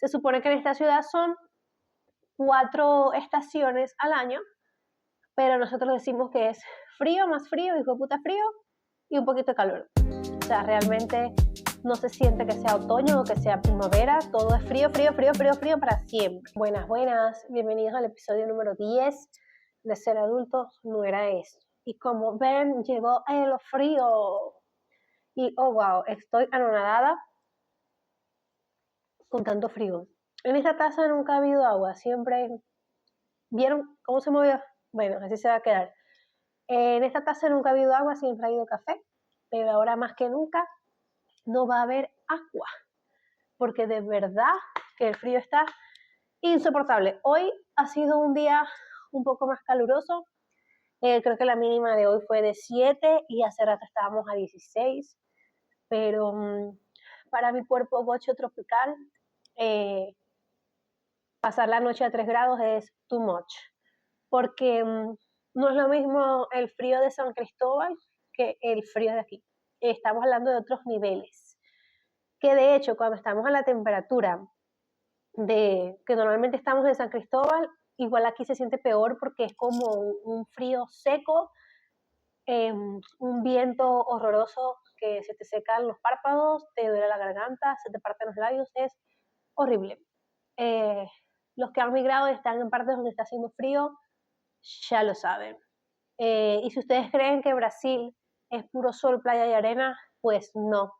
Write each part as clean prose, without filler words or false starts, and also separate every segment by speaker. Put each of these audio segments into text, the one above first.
Speaker 1: Se supone que en esta ciudad son 4 estaciones al año, pero nosotros decimos que es frío, más frío, hijo de puta frío, y un poquito de calor. O sea, realmente no se siente que sea otoño o que sea primavera, todo es frío, frío, frío, frío, frío para siempre. Buenas, buenas, bienvenidos al episodio número 10 de Ser Adulto No Era Eso. Y como ven, llegó el frío. Y oh wow, estoy anonadada con tanto frío. En esta taza nunca ha habido agua, siempre... ¿Vieron cómo se movió? Bueno, así se va a quedar. En esta taza nunca ha habido agua, siempre ha habido café, pero ahora más que nunca no va a haber agua, porque de verdad que el frío está insoportable. Hoy ha sido un día un poco más caluroso, creo que la mínima de hoy fue de 7 y hace rato estábamos a 16, pero para mi cuerpo bocho tropical, pasar la noche a 3 grados es too much, porque no es lo mismo el frío de San Cristóbal que el frío de aquí. Estamos hablando de otros niveles, que de hecho cuando estamos a la temperatura de que normalmente estamos en San Cristóbal, igual aquí se siente peor porque es como un frío seco, un viento horroroso que se te secan los párpados, te duele la garganta, se te parten los labios, es horrible. Los que han migrado y están en partes donde está haciendo frío, ya lo saben. Y si ustedes creen que Brasil es puro sol, playa y arena, pues no.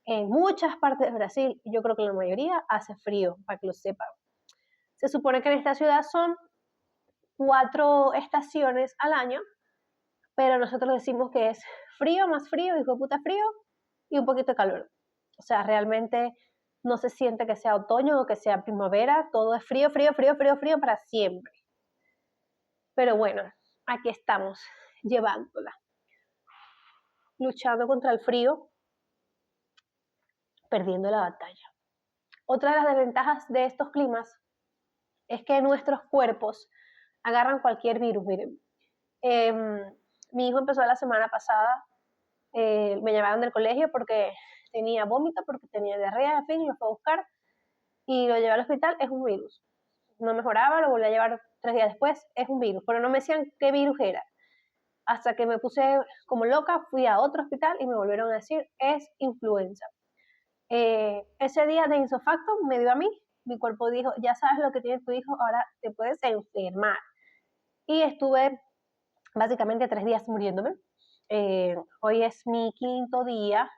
Speaker 1: En muchas partes de Brasil, yo creo que la mayoría, hace frío, para que lo sepan. Se supone que en esta ciudad son 4 estaciones al año, pero nosotros decimos que es frío, más frío, hijo de puta frío, y un poquito de calor. O sea, realmente no se siente que sea otoño o que sea primavera, todo es frío, frío, frío, frío, frío para siempre. Pero bueno, aquí estamos, llevándola, luchando contra el frío, perdiendo la batalla. Otra de las desventajas de estos climas es que nuestros cuerpos agarran cualquier virus. Miren, mi hijo empezó la semana pasada, me llevaron del colegio porque tenía vómito, porque tenía diarrea, en fin, lo fue a buscar y lo llevé al hospital, es un virus. No mejoraba, lo volví a llevar 3 días después, es un virus, pero no me decían qué virus era. Hasta que me puse como loca, fui a otro hospital y me volvieron a decir, es influenza. Ese día de insofacto me dio a mí, mi cuerpo dijo, ya sabes lo que tiene tu hijo, ahora te puedes enfermar. Y estuve básicamente 3 días muriéndome. Hoy es mi 5.º día,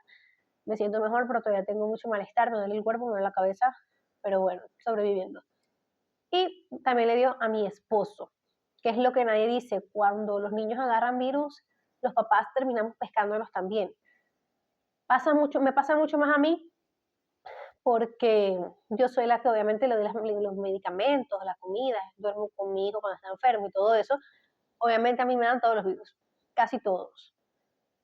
Speaker 1: me siento mejor, pero todavía tengo mucho malestar, me duele el cuerpo, me duele la cabeza, pero bueno, sobreviviendo. Y también le dio a mi esposo, que es lo que nadie dice, cuando los niños agarran virus, los papás terminamos pescándolos también. Me pasa mucho más a mí, porque yo soy la que obviamente le doy los medicamentos, la comida, duermo con mi hijo cuando está enfermo y todo eso. Obviamente a mí me dan todos los virus, casi todos.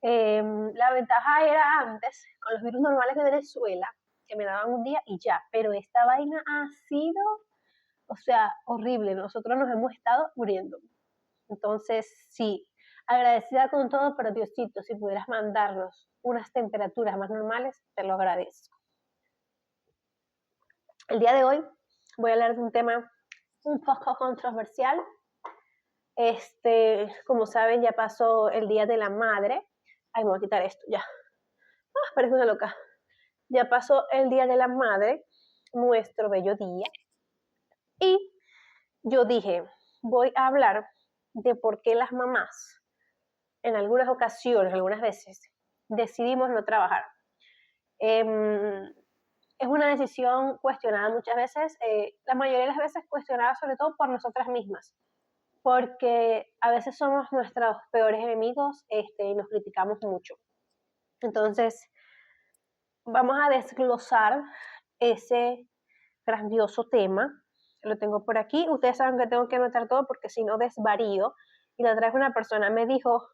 Speaker 1: La ventaja era antes, con los virus normales de Venezuela, que me daban un día y ya, pero esta vaina ha sido, o sea, horrible. Nosotros nos hemos estado muriendo. Entonces, sí, agradecida con todo, pero Diosito, si pudieras mandarnos unas temperaturas más normales, te lo agradezco. El día de hoy voy a hablar de un tema un poco controversial. Como saben, ya pasó el Día de la Madre. Ay, me voy a quitar esto ya. Parece una loca. Ya pasó el Día de la Madre, nuestro bello día. Y yo dije, voy a hablar de por qué las mamás, en algunas ocasiones, algunas veces, decidimos no trabajar. Es una decisión cuestionada muchas veces, la mayoría de las veces cuestionada sobre todo por nosotras mismas, porque a veces somos nuestros peores enemigos y nos criticamos mucho. Entonces, vamos a desglosar ese grandioso tema. Lo tengo por aquí. Ustedes saben que tengo que anotar todo porque si no desvarío. Y la otra vez una persona me dijo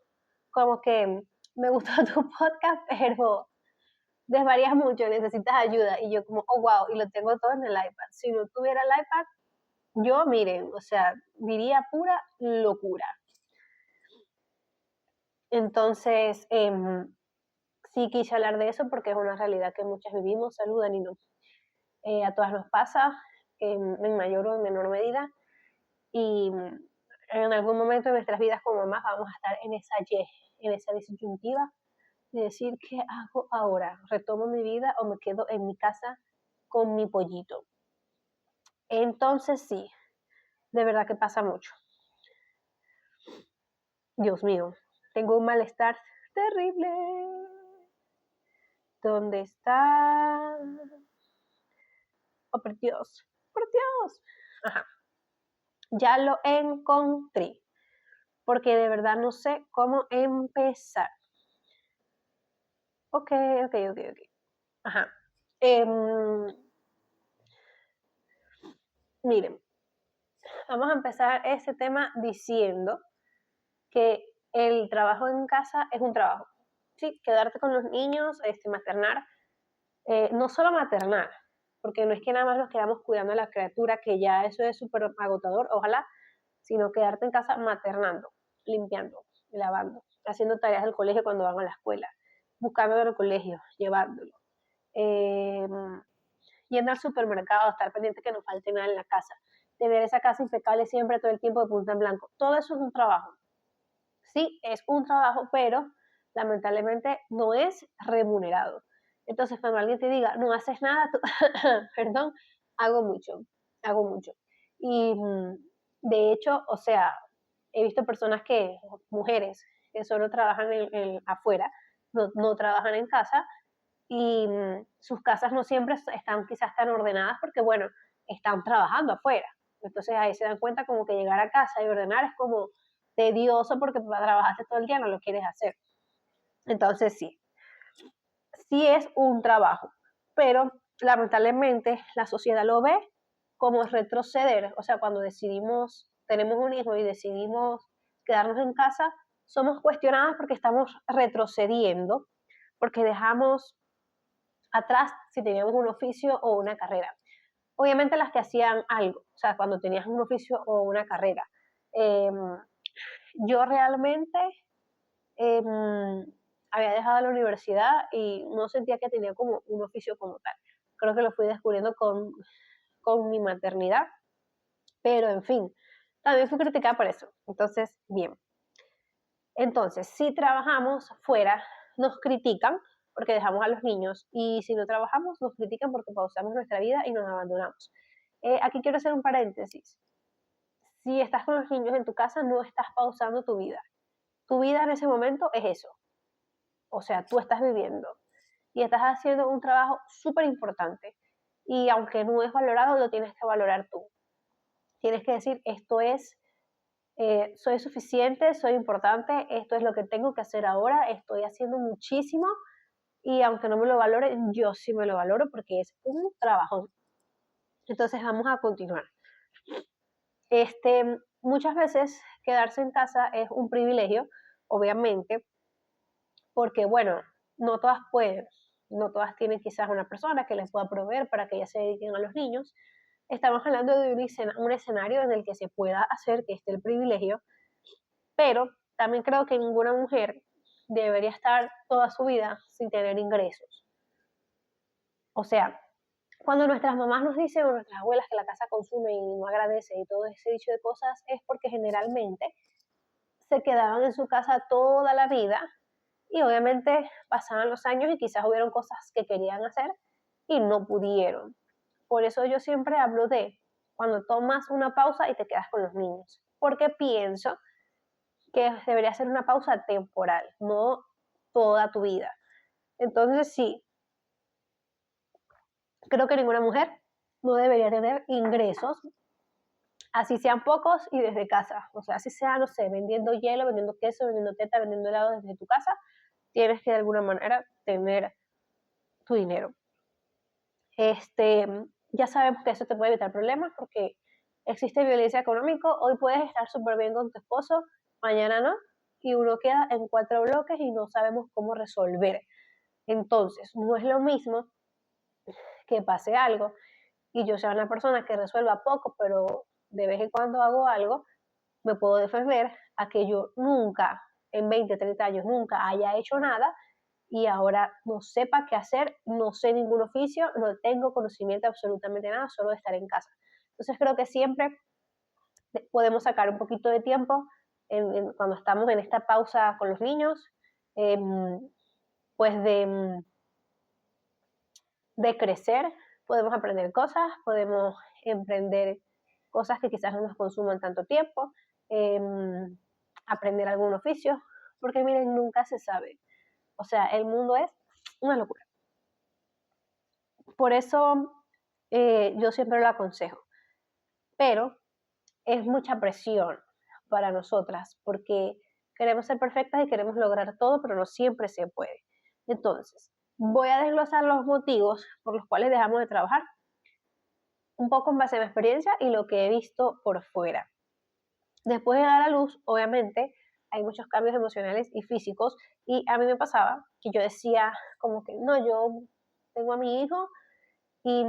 Speaker 1: como que me gustó tu podcast, pero desvarías mucho, necesitas ayuda. Y yo como, oh, wow, y lo tengo todo en el iPad. Si no tuviera el iPad, yo, miren, o sea, diría pura locura. Entonces, sí quise hablar de eso porque es una realidad que muchas vivimos, salud, y no. A todas nos pasa, en mayor o en menor medida, y en algún momento de nuestras vidas como mamás vamos a estar en esa disyuntiva de decir, ¿qué hago ahora? ¿Retomo mi vida o me quedo en mi casa con mi pollito? Entonces sí, de verdad que pasa mucho. Dios mío, tengo un malestar terrible. ¿Dónde está? Oh, por Dios, por Dios. Ajá, ya lo encontré, porque de verdad no sé cómo empezar. Ok. Ajá. Miren, vamos a empezar este tema diciendo que el trabajo en casa es un trabajo. Sí, quedarte con los niños, maternar, no solo maternar, porque no es que nada más nos quedamos cuidando a la criatura, que ya eso es súper agotador, ojalá, sino quedarte en casa maternando, limpiando, lavando, haciendo tareas del colegio cuando van a la escuela, buscándolo al colegio, llevándolo, eh, yendo al supermercado, estar pendiente que no falte nada en la casa, tener esa casa impecable siempre, todo el tiempo de punta en blanco. Todo eso es un trabajo. Sí, es un trabajo, pero lamentablemente no es remunerado. Entonces, cuando alguien te diga, no haces nada, tú, perdón, hago mucho, hago mucho. Y de hecho, o sea, he visto personas mujeres, que solo trabajan afuera, no trabajan en casa, y sus casas no siempre están quizás tan ordenadas porque, bueno, están trabajando afuera. Entonces ahí se dan cuenta como que llegar a casa y ordenar es como tedioso porque trabajaste todo el día, no lo quieres hacer. Entonces sí es un trabajo, pero lamentablemente la sociedad lo ve como retroceder. O sea, cuando tenemos un hijo y decidimos quedarnos en casa, somos cuestionadas porque estamos retrocediendo, porque dejamos atrás si teníamos un oficio o una carrera. Obviamente las que hacían algo, o sea, cuando tenías un oficio o una carrera. Eh, yo realmente eh, había dejado la universidad y no sentía que tenía como un oficio como tal. Creo que lo fui descubriendo con mi maternidad, pero en fin, también fui criticada por eso. Entonces, bien. Entonces, si trabajamos fuera, nos critican porque dejamos a los niños, y si no trabajamos, nos critican porque pausamos nuestra vida y nos abandonamos. Aquí quiero hacer un paréntesis. Si estás con los niños en tu casa, no estás pausando tu vida. Tu vida en ese momento es eso. O sea, tú estás viviendo y estás haciendo un trabajo súper importante. Y aunque no es valorado, lo tienes que valorar tú. Tienes que decir, soy suficiente, soy importante, esto es lo que tengo que hacer ahora, estoy haciendo muchísimo, y aunque no me lo valore, yo sí me lo valoro porque es un trabajo. Entonces vamos a continuar. Muchas veces quedarse en casa es un privilegio, obviamente, porque bueno, no todas pueden, no todas tienen quizás una persona que les pueda proveer para que ellas se dediquen a los niños. Estamos hablando de un escenario en el que se pueda hacer que esté el privilegio, pero también creo que ninguna mujer debería estar toda su vida sin tener ingresos. O sea, cuando nuestras mamás nos dicen o nuestras abuelas que la casa consume y no agradece y todo ese dicho de cosas, es porque generalmente se quedaban en su casa toda la vida y obviamente pasaban los años y quizás hubieron cosas que querían hacer y no pudieron. Por eso yo siempre hablo de cuando tomas una pausa y te quedas con los niños, porque pienso que debería ser una pausa temporal, no toda tu vida. Entonces sí, creo que ninguna mujer no debería tener ingresos, así sean pocos y desde casa. O sea, así sea, no sé, vendiendo hielo, vendiendo queso, vendiendo teta, vendiendo helado desde tu casa, tienes que de alguna manera tener tu dinero. Ya sabemos que eso te puede evitar problemas porque existe violencia económica. Hoy puedes estar súper bien con tu esposo, mañana no, y uno queda en 4 bloques y no sabemos cómo resolver. Entonces, no es lo mismo que pase algo y yo sea una persona que resuelva poco, pero de vez en cuando hago algo, me puedo defender, a que yo nunca, en 20, 30 años, nunca haya hecho nada y ahora no sepa qué hacer, no sé ningún oficio, no tengo conocimiento de absolutamente nada, solo de estar en casa. Entonces creo que siempre podemos sacar un poquito de tiempo cuando estamos en esta pausa con los niños, pues de crecer, podemos aprender cosas, podemos emprender cosas que quizás no nos consuman tanto tiempo, aprender algún oficio, porque miren, nunca se sabe. O sea, el mundo es una locura. Por eso yo siempre lo aconsejo, pero es mucha presión para nosotras, porque queremos ser perfectas y queremos lograr todo, pero no siempre se puede. Entonces, voy a desglosar los motivos por los cuales dejamos de trabajar, un poco en base a mi experiencia y lo que he visto por fuera. Después de dar a luz, obviamente, hay muchos cambios emocionales y físicos, y a mí me pasaba que yo decía como que no, yo tengo a mi hijo y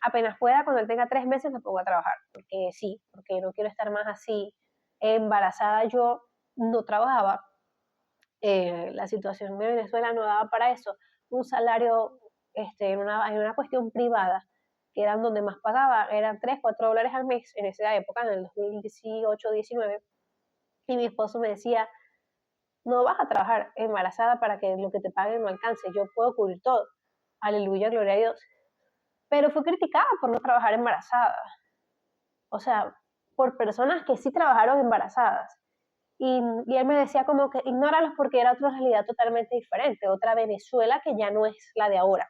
Speaker 1: apenas pueda, cuando él tenga 3 meses me pongo a trabajar, porque sí, porque no quiero estar más así. Embarazada yo no trabajaba, la situación de Venezuela no daba para eso, un salario en una cuestión privada, que eran donde más pagaba, eran $3, $4 al mes en esa época, en el 2018-19, y mi esposo me decía, no vas a trabajar embarazada para que lo que te paguen no alcance, yo puedo cubrir todo. Aleluya, gloria a Dios. Pero fue criticada por no trabajar embarazada. O sea, por personas que sí trabajaron embarazadas. Y él me decía como que ignóralos porque era otra realidad totalmente diferente, otra Venezuela que ya no es la de ahora.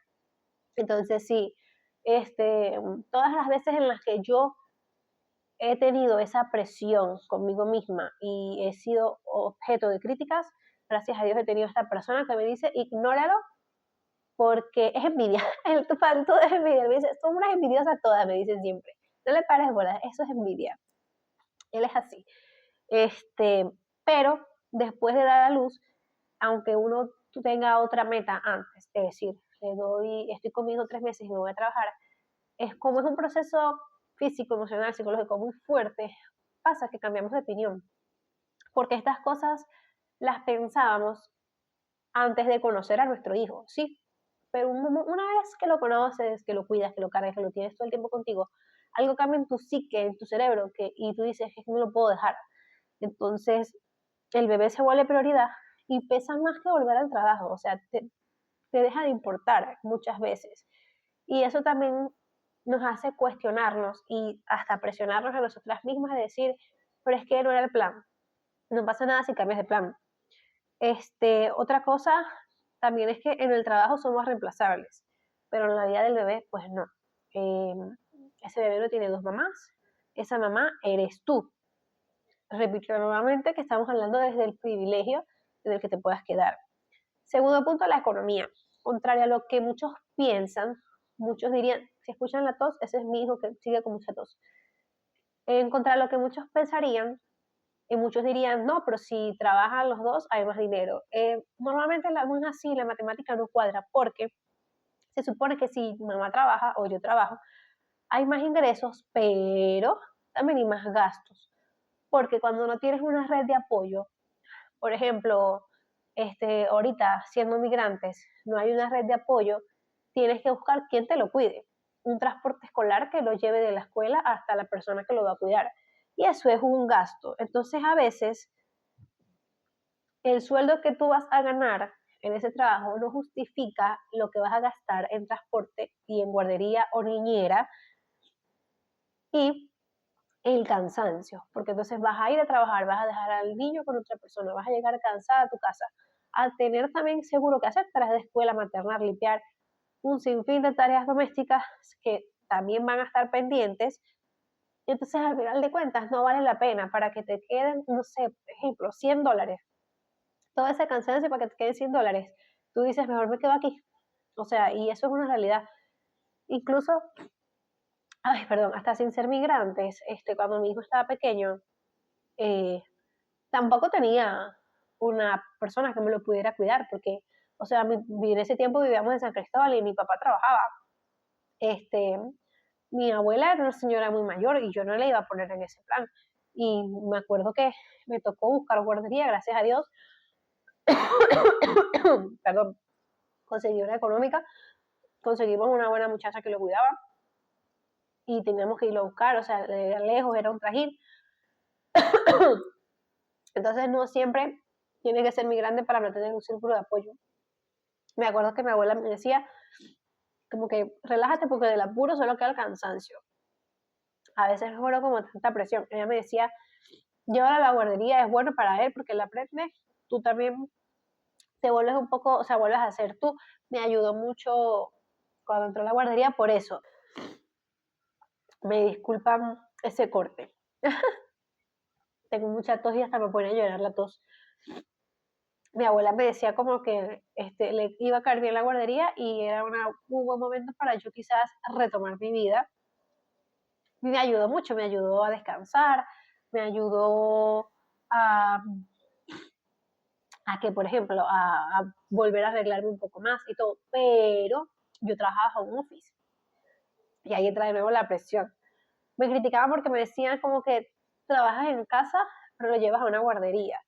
Speaker 1: Entonces sí, todas las veces en las que yo he tenido esa presión conmigo misma y he sido objeto de críticas, gracias a Dios he tenido esta persona que me dice, ignóralo porque es envidia, el tu todo es envidia, me dice, son unas envidiosas todas, me dicen siempre, no le pares bolas, eso es envidia, él es así, pero después de dar a luz, aunque uno tenga otra meta antes, es decir, estoy conmigo 3 meses y me voy a trabajar, es como es un proceso físico, emocional, psicológico muy fuerte, pasa que cambiamos de opinión, porque estas cosas las pensábamos antes de conocer a nuestro hijo, sí, pero una vez que lo conoces, que lo cuidas, que lo cargas, que lo tienes todo el tiempo contigo, algo cambia en tu psique, en tu cerebro, y tú dices que no lo puedo dejar. Entonces, el bebé se vuelve prioridad y pesa más que volver al trabajo, o sea, te deja de importar muchas veces. Y eso también nos hace cuestionarnos y hasta presionarnos a nosotras mismas de decir, pero es que no era el plan, no pasa nada si cambias de plan. Otra cosa también es que en el trabajo somos reemplazables, pero en la vida del bebé, pues no. Ese bebé no tiene 2 mamás, esa mamá eres tú. Repito nuevamente que estamos hablando desde el privilegio en el que te puedas quedar. Segundo punto, la economía. Contrario a lo que muchos piensan, muchos dirían, si escuchan la tos, ese es mi hijo que sigue con mucha tos. En contra de lo que muchos pensarían, y muchos dirían, no, pero si trabajan los dos hay más dinero. Normalmente no es así, la matemática no cuadra, porque se supone que si mamá trabaja o yo trabajo, hay más ingresos, pero también hay más gastos. Porque cuando no tienes una red de apoyo, por ejemplo, ahorita siendo migrantes, no hay una red de apoyo, tienes que buscar quién te lo cuide. Un transporte escolar que lo lleve de la escuela hasta la persona que lo va a cuidar. Y eso es un gasto. Entonces, a veces, el sueldo que tú vas a ganar en ese trabajo no justifica lo que vas a gastar en transporte y en guardería o niñera y el cansancio, porque entonces vas a ir a trabajar, vas a dejar al niño con otra persona, vas a llegar cansada a tu casa, a tener también seguro que hacer tareas de escuela, maternar, limpiar, un sinfín de tareas domésticas que también van a estar pendientes. Y entonces al final de cuentas no vale la pena para que te queden, no sé, por ejemplo, $100. Todo ese cansancio para que te queden $100. Tú dices, mejor me quedo aquí. O sea, y eso es una realidad. Incluso, ay, perdón, hasta sin ser migrantes, cuando mi hijo estaba pequeño, eh, tampoco tenía una persona que me lo pudiera cuidar, porque, o sea, en ese tiempo vivíamos en San Cristóbal y mi papá trabajaba. Este, Mi abuela era una señora muy mayor y yo no le iba a poner en ese plan. Y me acuerdo que me tocó buscar guardería, gracias a Dios, perdón, conseguí una económica, conseguimos una buena muchacha que lo cuidaba y teníamos que irlo a buscar, o sea, era lejos, era un trajín. Entonces no siempre tiene que ser muy grande para no tener un círculo de apoyo. Me acuerdo que mi abuela me decía como que relájate porque del apuro solo queda el cansancio. A veces no fueron como tanta presión. Ella me decía, llévala a la guardería, es bueno para él porque él aprende, tú también te vuelves un poco, o sea, vuelves a ser tú. Me ayudó mucho cuando entró a la guardería por eso. Me disculpan ese corte. Tengo mucha tos y hasta me pone a llorar la tos. Mi abuela me decía como que le iba a caer bien la guardería y era un buen momento para yo quizás retomar mi vida. Y me ayudó mucho, me ayudó a descansar, me ayudó a, a que, por ejemplo, a volver a arreglarme un poco más y todo, pero yo trabajaba home office y ahí entra de nuevo la presión. Me criticaban porque me decían como que trabajas en casa, pero lo llevas a una guardería.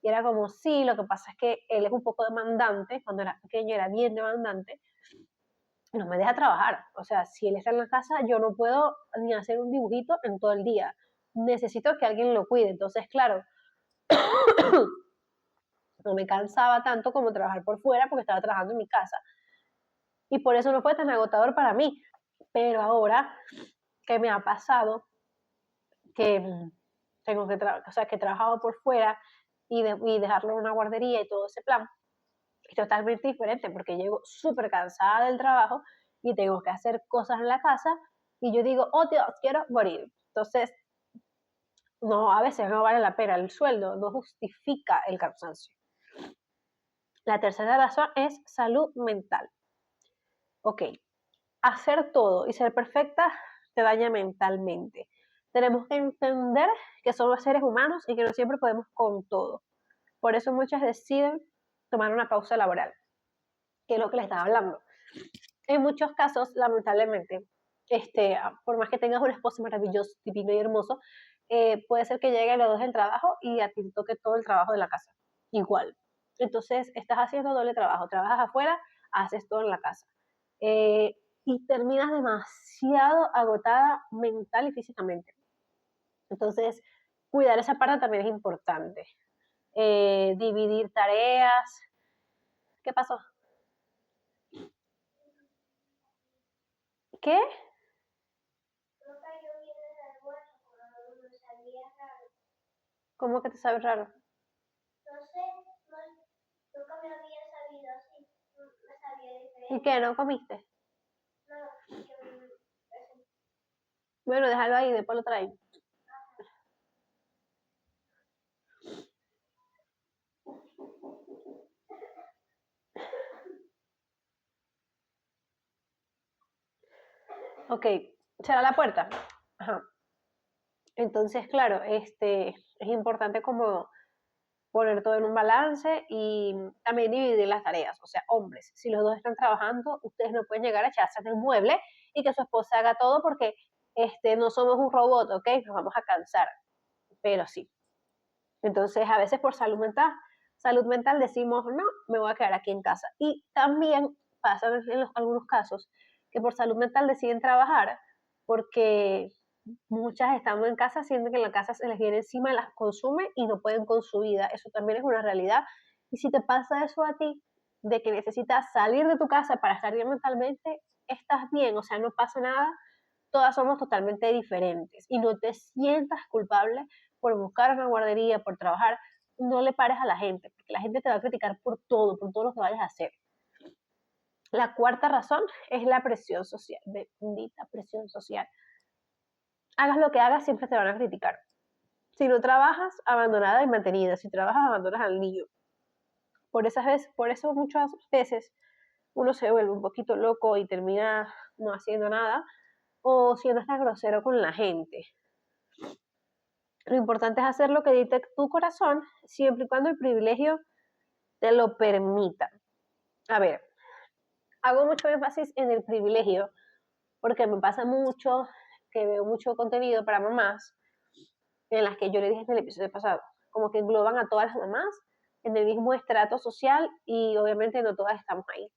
Speaker 1: Y era como, sí, lo que pasa es que él es un poco demandante, cuando era pequeño era bien demandante, y no me deja trabajar. O sea, si él está en la casa, yo no puedo ni hacer un dibujito en todo el día. Necesito que alguien lo cuide. Entonces, claro, no me cansaba tanto como trabajar por fuera porque estaba trabajando en mi casa. Y por eso no fue tan agotador para mí. Pero ahora que me ha pasado que tengo que, o sea, que he trabajado por fuera y dejarlo en una guardería y todo ese plan, es totalmente diferente porque llego súper cansada del trabajo y tengo que hacer cosas en la casa y yo digo, oh Dios, quiero morir. Entonces, no, a veces no vale la pena, el sueldo no justifica el cansancio. La tercera razón es salud mental. Ok, hacer todo y ser perfecta te daña mentalmente. Tenemos que entender que somos seres humanos y que no siempre podemos con todo. Por eso muchas deciden tomar una pausa laboral, que es lo que les estaba hablando. En muchos casos, lamentablemente, por más que tengas un esposo maravilloso, divino y hermoso, puede ser que llegue a los dos del trabajo y a ti te toque todo el trabajo de la casa. Igual. Entonces, estás haciendo doble trabajo. Trabajas afuera, haces todo en la casa. Y terminas demasiado agotada mental y físicamente. Entonces, cuidar esa parte también es importante. Dividir tareas. ¿Qué pasó? ¿Qué? ¿Cómo que te sabe raro? No sé, nunca me había sabido así, me sabía diferente. ¿Y qué? ¿No comiste? No, bueno, déjalo ahí, después lo traigo. Ok, ¿será la puerta? Ajá. Entonces, claro, es importante como poner todo en un balance y también dividir las tareas. O sea, hombres, si los dos están trabajando, ustedes no pueden llegar a echarse en el mueble y que su esposa haga todo porque no somos un robot, ¿ok? Nos vamos a cansar, pero sí. Entonces, a veces por salud mental decimos, no, me voy a quedar aquí en casa. Y también pasa en algunos casos que por salud mental deciden trabajar porque muchas estando en casa sienten que en la casa se les viene encima, las consume y no pueden con su vida. Eso también es una realidad. Y si te pasa eso a ti, de que necesitas salir de tu casa para estar bien mentalmente, estás bien, o sea, no pasa nada, todas somos totalmente diferentes y no te sientas culpable por buscar una guardería, por trabajar, no le pares a la gente, porque la gente te va a criticar por todo lo que vayas a hacer. La cuarta razón es la presión social, bendita presión social. Hagas lo que hagas, siempre te van a criticar. Si no trabajas, abandonada y mantenida. Si trabajas, abandonas al niño. Por eso muchas veces uno se vuelve un poquito loco y termina no haciendo nada o siendo hasta grosero con la gente. Lo importante es hacer lo que dicte tu corazón, siempre y cuando el privilegio te lo permita. A ver, hago mucho énfasis en el privilegio, porque me pasa mucho que veo mucho contenido para mamás, en las que yo le dije en el episodio pasado, como que engloban a todas las mamás en el mismo estrato social y obviamente no todas estamos ahí.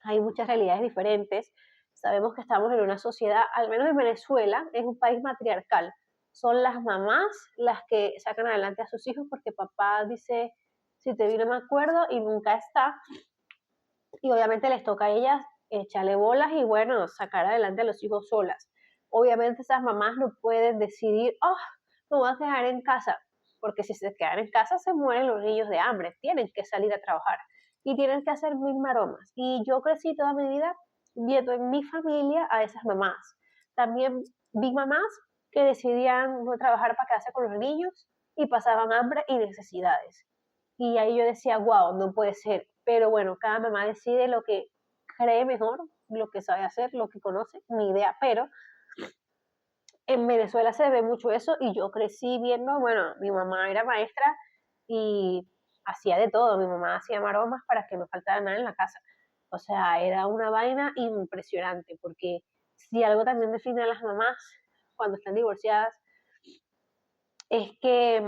Speaker 1: Hay muchas realidades diferentes. Sabemos que estamos en una sociedad, al menos en Venezuela, es un país matriarcal. Son las mamás las que sacan adelante a sus hijos porque papá dice, si te vi no me acuerdo y nunca está. Y obviamente les toca a ellas echarle bolas y bueno, sacar adelante a los hijos solas. Obviamente esas mamás no pueden decidir, oh, me voy a quedar en casa, porque si se quedan en casa se mueren los niños de hambre, tienen que salir a trabajar y tienen que hacer mil maromas. Y yo crecí toda mi vida viendo en mi familia a esas mamás. También vi mamás que decidían no trabajar para quedarse con los niños y pasaban hambre y necesidades. Y ahí yo decía, wow, no puede ser. Pero bueno, cada mamá decide lo que cree mejor, lo que sabe hacer, lo que conoce, mi idea. Pero en Venezuela se ve mucho eso y yo crecí viendo, bueno, mi mamá era maestra y hacía de todo. Mi mamá hacía maromas para que no faltara nada en la casa. O sea, era una vaina impresionante porque si algo también define a las mamás cuando están divorciadas es que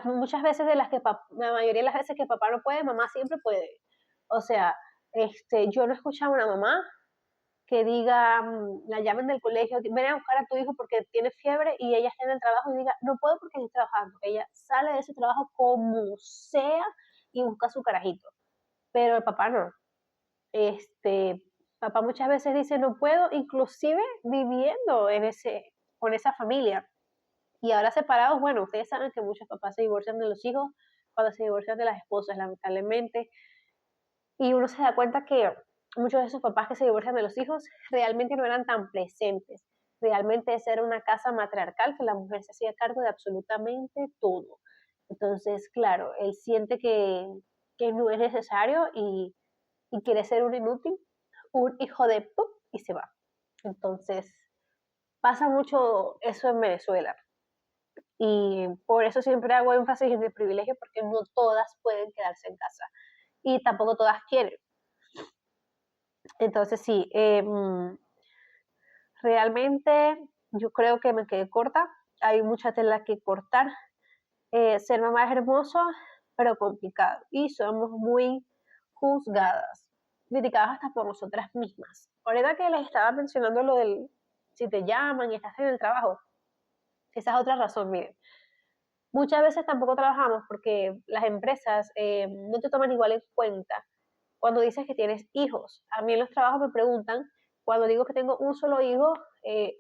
Speaker 1: muchas veces de las que la mayoría de las veces que papá no puede, mamá siempre puede. O sea, yo no he escuchado a una mamá que diga, la llamen del colegio, ven a buscar a tu hijo porque tiene fiebre y ella está en el trabajo y diga, no puedo porque estoy trabajando. Ella sale de ese trabajo como sea y busca su carajito. Pero el papá no. Papá muchas veces dice, no puedo, inclusive viviendo con esa familia. Y ahora separados, bueno, ustedes saben que muchos papás se divorcian de los hijos cuando se divorcian de las esposas, lamentablemente. Y uno se da cuenta que muchos de esos papás que se divorcian de los hijos realmente no eran tan presentes. Realmente esa era una casa matriarcal que la mujer se hacía cargo de absolutamente todo. Entonces, claro, él siente que no es necesario y quiere ser un inútil, un hijo de ¡pum! Y se va. Entonces, pasa mucho eso en Venezuela. Y por eso siempre hago énfasis en el privilegio, porque no todas pueden quedarse en casa y tampoco todas quieren. Entonces sí, realmente yo creo que me quedé corta, hay mucha tela que cortar. Ser mamá es hermoso, pero complicado y somos muy juzgadas, criticadas hasta por nosotras mismas. Ahorita que les estaba mencionando lo del si te llaman y estás en el trabajo, esa es otra razón, miren. Muchas veces tampoco trabajamos porque las empresas no te toman igual en cuenta cuando dices que tienes hijos. A mí en los trabajos me preguntan, cuando digo que tengo un solo hijo,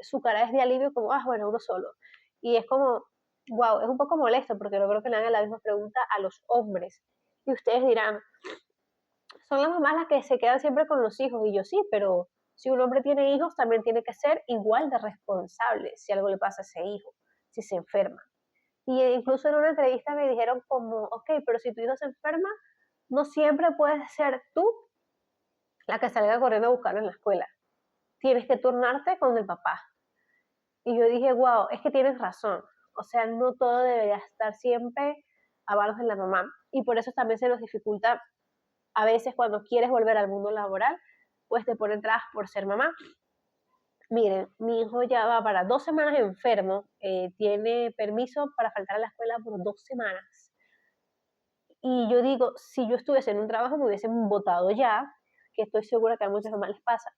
Speaker 1: su cara es de alivio como, ah, bueno, uno solo. Y es como, wow, es un poco molesto porque no creo que le hagan la misma pregunta a los hombres. Y ustedes dirán, son las mamás las que se quedan siempre con los hijos. Y yo sí, pero si un hombre tiene hijos, también tiene que ser igual de responsable si algo le pasa a ese hijo, si se enferma. Y incluso en una entrevista me dijeron como, ok, pero si tu hijo se enferma, no siempre puedes ser tú la que salga corriendo a buscarlo en la escuela. Tienes que turnarte con el papá. Y yo dije, wow, es que tienes razón. O sea, no todo debería estar siempre a manos de la mamá. Y por eso también se nos dificulta a veces cuando quieres volver al mundo laboral, pues te ponen trabas por ser mamá. Miren, mi hijo ya va para 2 semanas enfermo, tiene permiso para faltar a la escuela por 2 semanas. Y yo digo, si yo estuviese en un trabajo me hubiesen votado ya, que estoy segura que a muchas mamás les pasa.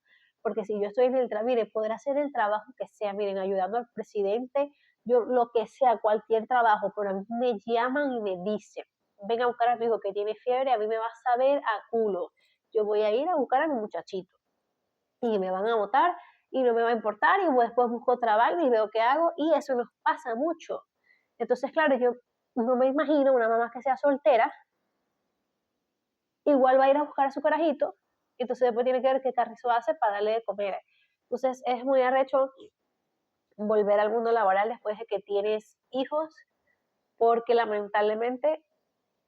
Speaker 1: Porque si yo estoy en el trabajo, mire, poder hacer el trabajo que sea, miren, ayudando al presidente, yo lo que sea, cualquier trabajo, pero a mí me llaman y me dicen, ven a buscar a tu hijo que tiene fiebre, a mí me vas a ver a culo. Yo voy a ir a buscar a mi muchachito. Y me van a votar y no me va a importar y después busco trabajo y veo qué hago y eso nos pasa mucho. Entonces, claro, yo no me imagino una mamá que sea soltera, igual va a ir a buscar a su carajito, y entonces después tiene que ver qué carrizo hace para darle de comer. Entonces es muy arrecho volver al mundo laboral después de que tienes hijos, porque lamentablemente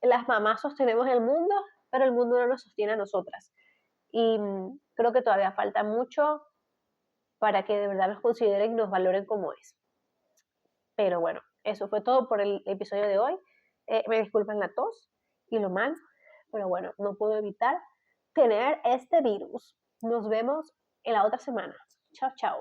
Speaker 1: las mamás sostenemos el mundo, pero el mundo no nos sostiene a nosotras. Y creo que todavía falta mucho para que de verdad nos consideren y nos valoren como es. Pero bueno, eso fue todo por el episodio de hoy. Me disculpan la tos y lo mal, pero bueno, no puedo evitar tener este virus. Nos vemos en la otra semana. Chao, chao.